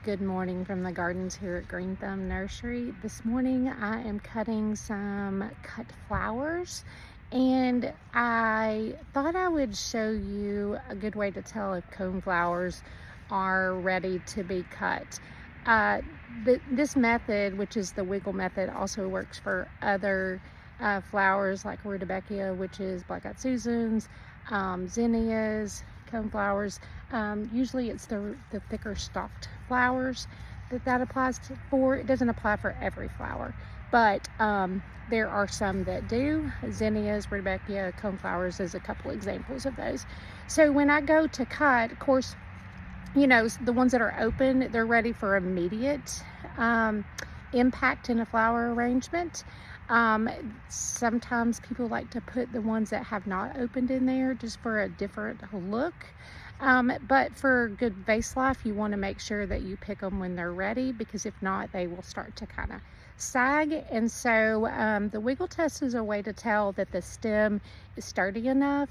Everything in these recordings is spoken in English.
Good morning from the gardens here at Green Thumb Nursery. This morning I am cutting some cut flowers, and I thought I would show you a good way to tell if cone flowers are ready to be cut. This method, which is the wiggle method, also works for other flowers like rudbeckia, which is black-eyed Susans, zinnias, coneflowers. Usually it's the thicker stalked flowers that applies for. It doesn't apply for every flower, but there are some that do. Zinnias, rudbeckia, coneflowers is a couple examples of those. So when I go to cut, of course, you know, the ones that are open, they're ready for immediate impact in a flower arrangement. Sometimes people like to put the ones that have not opened in there just for a different look. But for good vase life, you want to make sure that you pick them when they're ready, because if not, they will start to kind of sag. And so the wiggle test is a way to tell that the stem is sturdy enough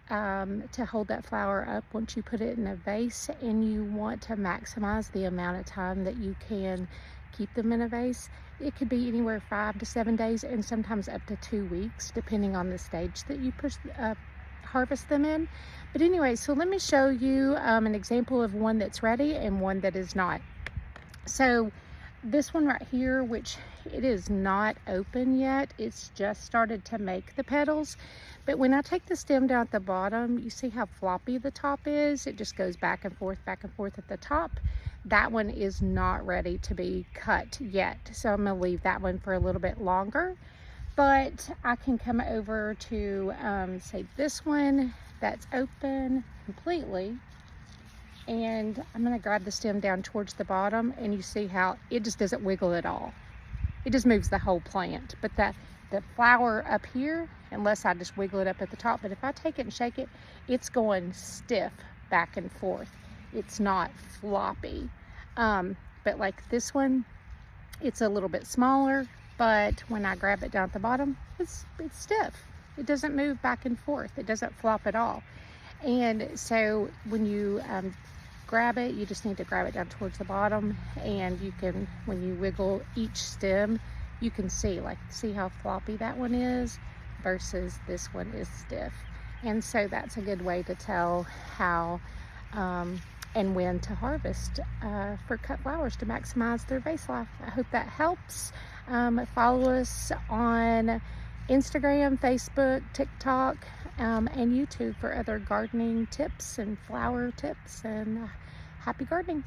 to hold that flower up once you put it in a vase, and you want to maximize the amount of time that you can keep them in a vase. It could be anywhere 5 to 7 days, and sometimes up to 2 weeks, depending on the stage that you harvest them in. But anyway, so let me show you an example of one that's ready and one that is not. So this one right here, which it is not open yet, it's just started to make the petals. But when I take the stem down at the bottom, you see how floppy the top is? It just goes back and forth at the top. That one is not ready to be cut yet, so I'm gonna leave that one for a little bit longer. But I can come over to say this one that's open completely, and I'm going to grab the stem down towards the bottom, and you see how it just doesn't wiggle at all. It just moves the whole plant. But the flower up here, unless I just wiggle it up at the top, but if I take it and shake it, it's going stiff back and forth. It's not floppy. But like this one, it's a little bit smaller, but when I grab it down at the bottom, it's stiff. It doesn't move back and forth. It doesn't flop at all. And so when you grab it, you just need to grab it down towards the bottom, and you can, when you wiggle each stem, you can see how floppy that one is versus this one is stiff. And so that's a good way to tell how and when to harvest for cut flowers to maximize their vase life. I hope that helps. Follow us on Instagram, Facebook, TikTok, and YouTube for other gardening tips and flower tips, and happy gardening.